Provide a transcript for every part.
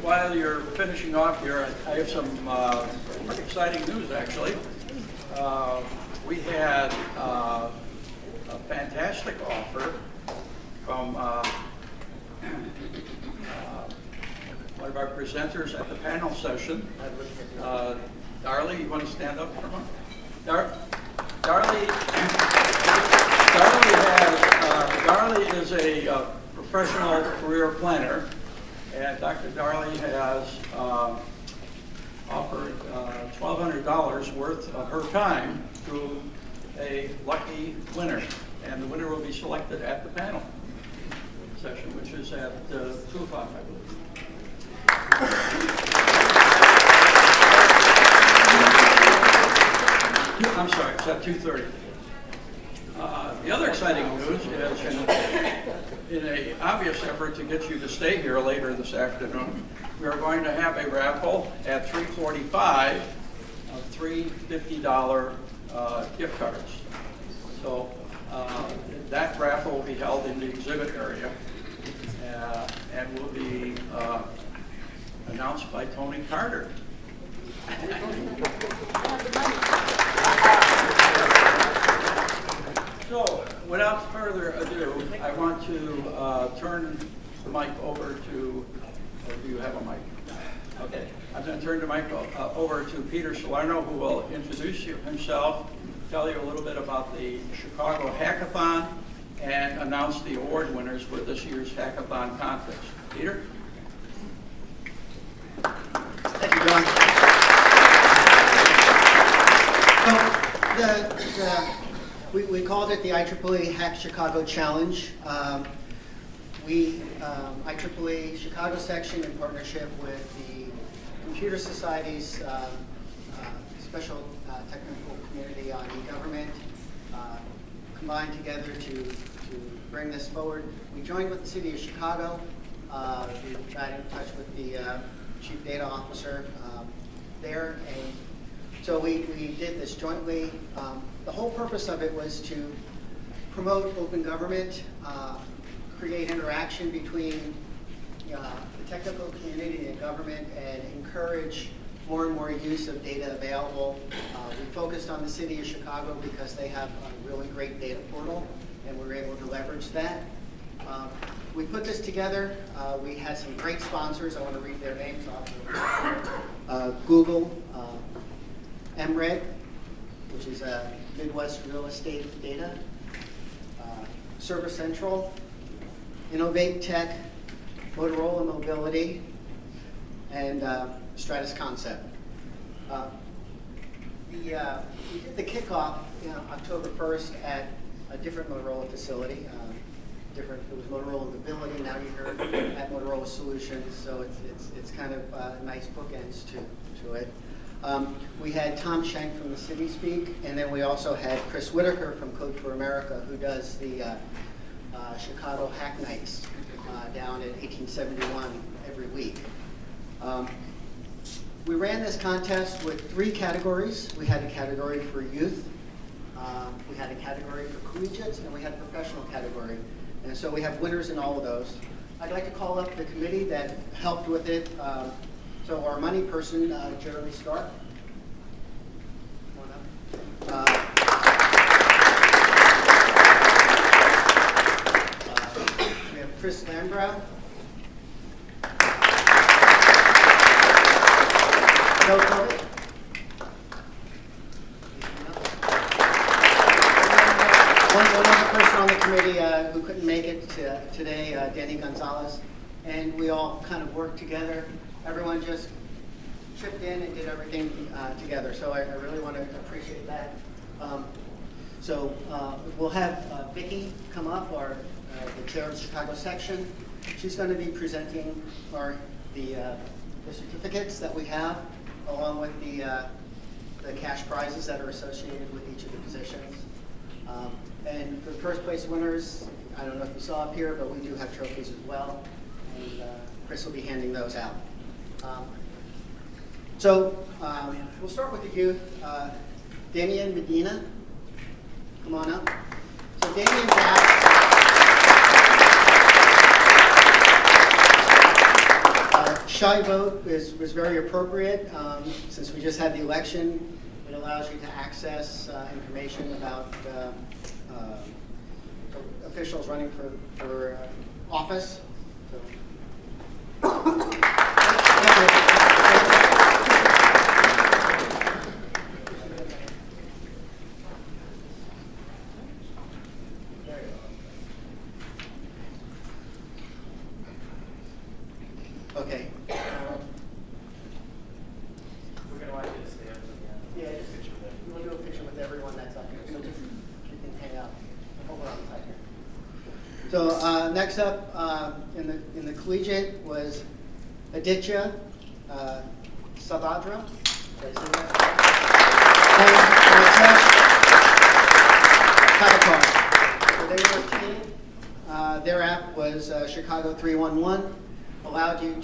while you're finishing off here, I have some pretty exciting news, actually. We had a fantastic offer from one of our presenters at the panel session. Darlie, you want to stand up for a moment? Darlie is a professional career planner, and Dr. Darlie has offered $1,200 worth of her time to a lucky winner, and the winner will be selected at the panel session, which is at 2 o'clock, I believe. I'm sorry, it's at 2:30. The other exciting news is, in an obvious effort to get you to stay here later this afternoon, we are going to have a raffle at 3:45 of 3 $50 gift cards. So that raffle will be held in the exhibit area and will be announced by Tony Carter. So, without further ado, I want to turn the mic over to, or do you have a mic? Okay. I'm going to turn the mic over to Peter Salerno, who will introduce himself, tell you a little bit about the Chicago Hackathon, and announce the award winners for this year's Hackathon contest. Peter? Thank you, John. So, we called it the IEEE Hack Chicago Challenge. IEEE Chicago section, in partnership with the Computer Society's special technical community on e-government, combined together to bring this forward. We joined with the City of Chicago. We got in touch with the Chief Data Officer there, and so we did this jointly. The whole purpose of it was to promote open government, create interaction between the technical community and government, and encourage more and more use of data available. We focused on the City of Chicago because they have a really great data portal, and we were able to leverage that. We put this together. We had some great sponsors. I want to read their names off. Google, MRED, which is Midwest Real Estate Data, Server Central, Innovate Tech, Motorola Mobility, and Stratus Concept. We did the kickoff October 1st at a different Motorola facility. It was Motorola Mobility, now you heard at Motorola Solutions, so it's kind of nice bookends to it. We had Tom Schenk from the city speak, and then we also had Chris Whitaker from Code for America, who does the Chicago Hack Nights down at 1871 every week. We ran this contest with 3 categories. We had a category for youth, we had a category for collegiates, and we had a professional category. And so we have winners in all of those. I'd like to call up the committee that helped with it. So our money person, Jeremy Stark. Come on up. We have Chris Lambrow. Joe Cody. One other person on the committee who couldn't make it today, Danny Gonzalez, and we all kind of worked together. Everyone just chipped in and did everything together, so I really want to appreciate that. So we'll have Vicki come up, the chair of the Chicago section. She's going to be presenting the certificates that we have, along with the cash prizes that are associated with each of the positions. And for the first place winners, I don't know if you saw up here, but we do have trophies as well, and Chris will be handing those out. We'll start with the youth. Damian Medina, come on up. So Damian's shy vote was very appropriate. Since we just had the election, it allows you to access information about officials running for office. Okay. We're going to want you to stay up again. Yeah, we'll do a picture with everyone that's up here. So just you can hang out. Hold on tight here. So next up in the collegiate was Aditya Savadra. Did I say that? And Hackathon. So they were a team. Their app was Chicago 311. Allows you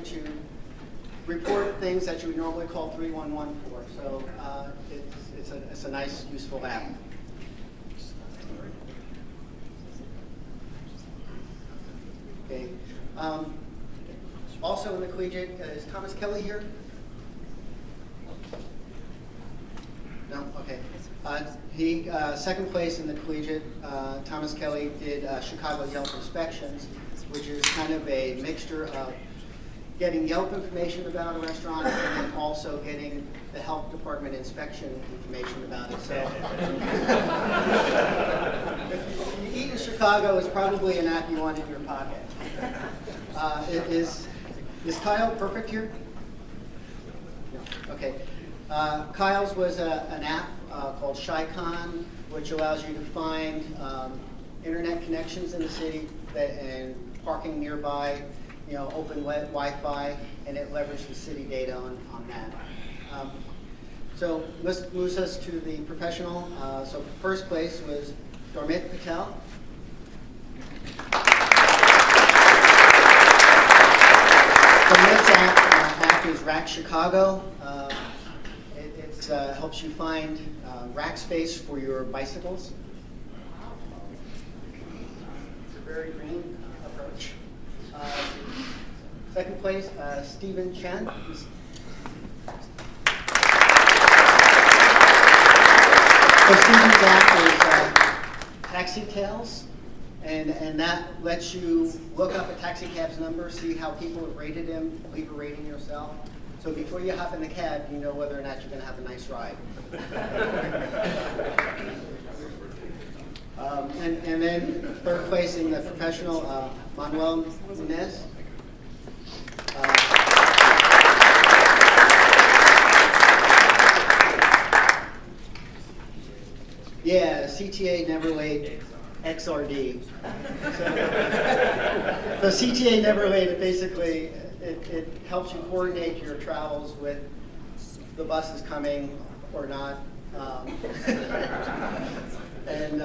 to report things that you would normally call 311 for. So it's a nice, useful app. Okay. Also in the collegiate, is Thomas Kelly here? No? Okay. He second place in the collegiate. Thomas Kelly did Chicago Yelp inspections, which is kind of a mixture of getting Yelp information about a restaurant and then also getting the health department inspection information about it. So if you eat in Chicago, it's probably an app you want in your pocket. Is Kyle perfect here? No. Okay. Kyle's was an app called ShyCon, which allows you to find internet connections in the city and parking nearby, open Wi-Fi, and it leveraged the city data on that. So this moves us to the professional. So first place was Dormit Patel. Dormit's app is Rack Chicago. It helps you find rack space for your bicycles. It's a very green approach. Second place, Stephen Chen. So Stephen's app is Taxi Tales, and that lets you look up a taxi cab's number, see how people have rated him, leave a rating yourself. So before you hop in the cab, you know whether or not you're going to have a nice ride. And then third place in the professional, Manuel Nunez. Yeah, CTA never laid XRD. So CTA never laid, it basically, it helps you coordinate your travels with the buses coming or not. And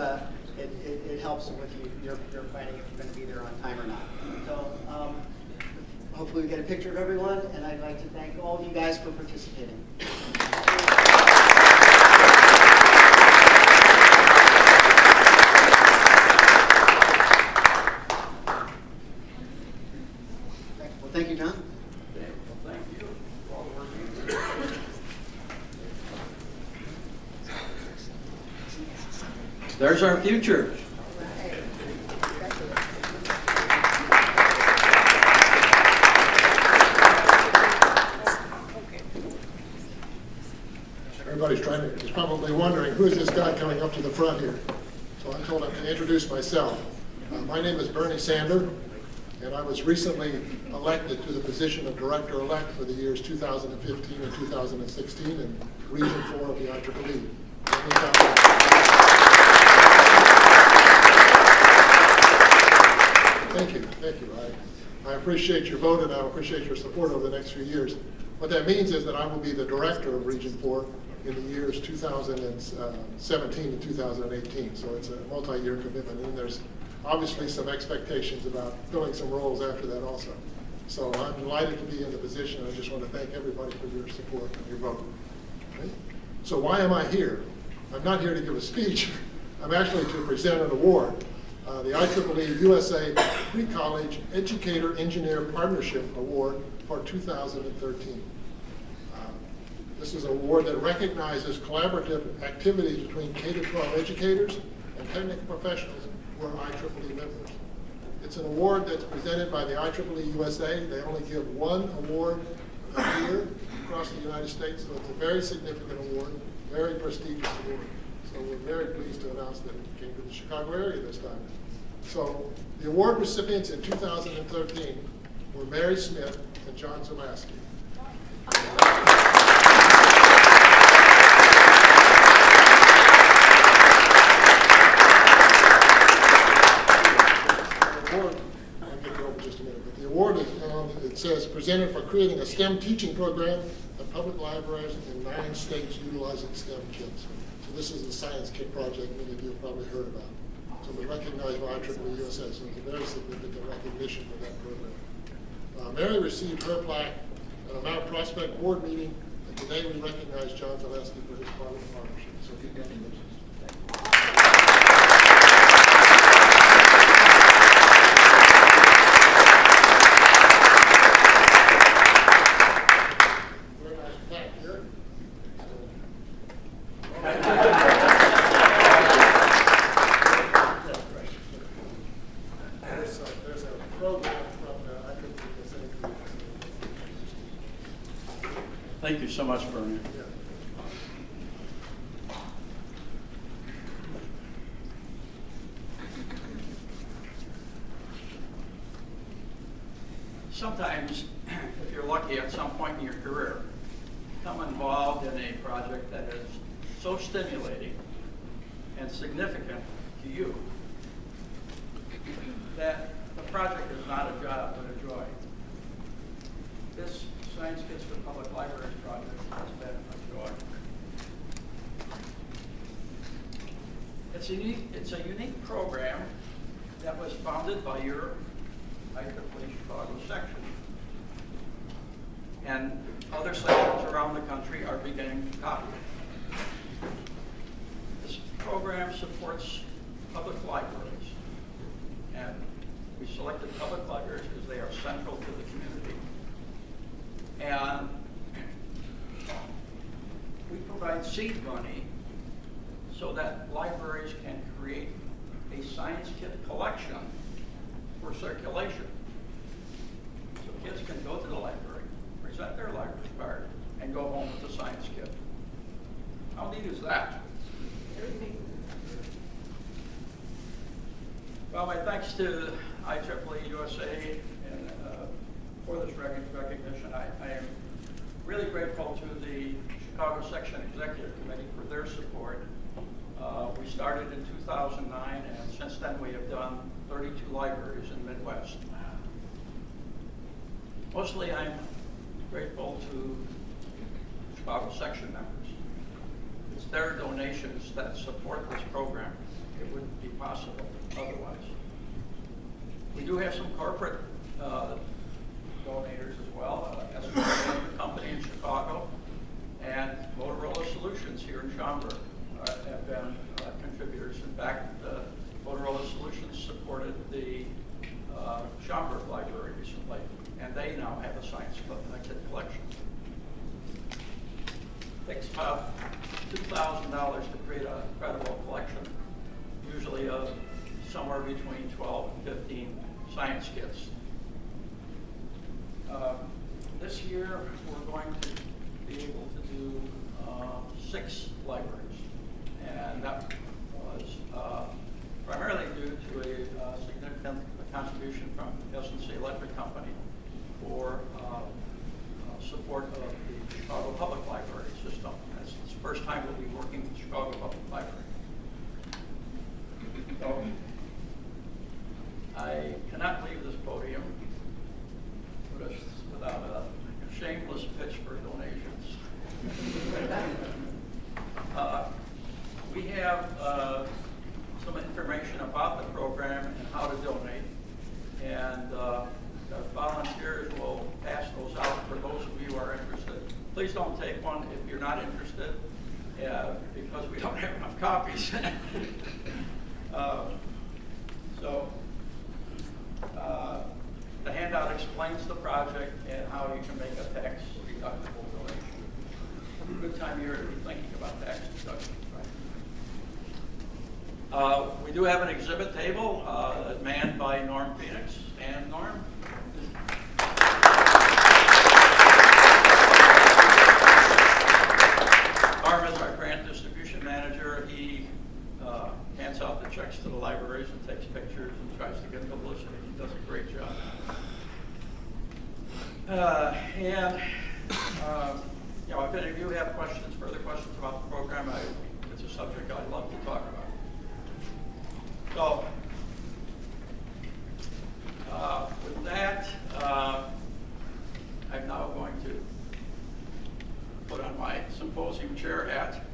it helps with your planning if you're going to be there on time or not. So hopefully we get a picture of everyone, and I'd like to thank all of you guys for participating. Well, thank you, John. Okay, well, thank you for all the work you do. There's our future. Everybody's is probably wondering, who's this guy coming up to the front here? So I'm told I'm to introduce myself. My name is Bernie Sander, and I was recently elected to the position of Director-elect for the years 2015 and 2016 in Region 4 of the IEEE. Thank you. I appreciate your vote, and I appreciate your support over the next few years. What that means is that I will be the Director of Region 4 in the years 2017 and 2018. So it's a multi-year commitment, and there's obviously some expectations about filling some roles after that also. So I'm delighted to be in the position. I just want to thank everybody for your support and your vote. Okay? So why am I here? I'm not here to give a speech. I'm actually to present an award. the IEEE USA Pre-College Educator Engineer Partnership Award for 2013. This is an award that recognizes collaborative activities between K-12 educators and technical professionals who are IEEE members. It's an award that's presented by the IEEE USA. They only give one award a year across the United States, so it's a very significant award, very prestigious award. So we're very pleased to announce that it came to the Chicago area this time. So the award recipients in 2013 were Mary Smith and John Zulaski. The award is, it says, presented for creating a STEM teaching program at public libraries in 9 states utilizing STEM kits. So this is the Science Kit project many of you have probably heard about. So we recognize by IEEE USA, so it's a very significant recognition for that program. Mary received her plaque at a Mount Prospect board meeting, and today we recognize John Zulaski for his part of the partnership. So congratulations. Thank you so much, Bernie. Sometimes, if you're lucky at some point in your career, become involved in a project that is so stimulating and significant to you that the project is not a job but a joy. This Science Kits for Public Libraries project has been a joy. It's a unique program that was founded by your IEEE Chicago section. And other sections around the country are beginning to copy it. This program supports public libraries. And we selected public libraries because they are central to the community. And we provide seed money so that libraries can create a science kit collection for circulation. So kids can go to the library, present their library card, and go home with a science kit. How neat is that? Well, my thanks to IEEE USA and for this recognition. I am really grateful to the Chicago Section Executive Committee for their support. We started in 2009, and since then we have done 32 libraries in the Midwest. Mostly I'm grateful to Chicago Section members. It's their donations that support this program. It wouldn't be possible otherwise. We do have some corporate donators as well. Educator company in Chicago and Motorola Solutions here in Schaumburg have been contributors. In fact, Motorola Solutions supported the Schaumburg Library recently, and they now have a science kit collection. It takes about $2,000 to create a credible collection, usually of somewhere between 12 and 15 science kits. This year, we're going to be able to do 6 libraries, and that was primarily due to a significant contribution from S&C Electric Company for support of the Chicago Public Library system. It's the first time we'll be working with Chicago Public Library. So, I cannot leave this podium without a shameless pitch for donations. We have some information about the program and how to donate, and the volunteers will pass those out for those of you who are interested. Please don't take one if you're not interested, because we don't have enough copies. handout explains the project and how you can make a tax deductible donation. Good time of year to be thinking about tax deductions, right? We do have an exhibit table manned by Norm Phoenix. And Norm? Norm is our grant distribution manager. He hands out the checks to the libraries and takes pictures and tries to get publicity. He does a great job. You know, if any of you have questions, further questions about the program, it's a subject I'd love to talk about. So, with that, I'm now going to put on my symposium chair hat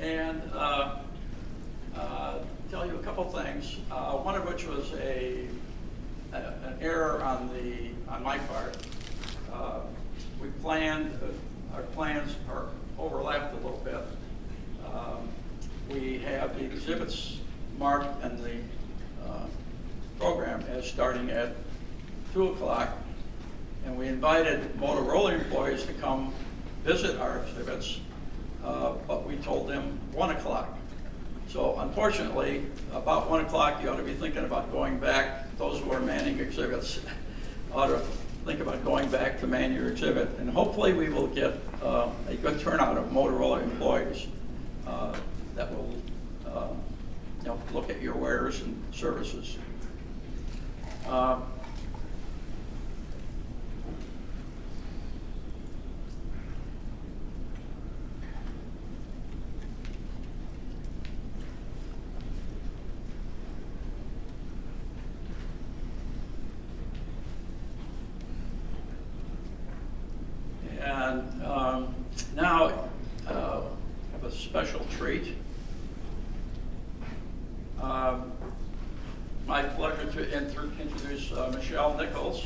and tell you a couple things. One of which was an error on my part. We planned, our plans are overlapped a little bit. We have the exhibits marked in the program as starting at 2 o'clock, and we invited Motorola employees to come visit our exhibits, but we told them 1 o'clock. So unfortunately, about 1 o'clock, you ought to be thinking about going back. Those who are manning exhibits ought to think about going back to man your exhibit. And hopefully we will get a good turnout of Motorola employees that will you know, look at your wares and services. And now I have a special treat. My pleasure to introduce Michelle Nichols.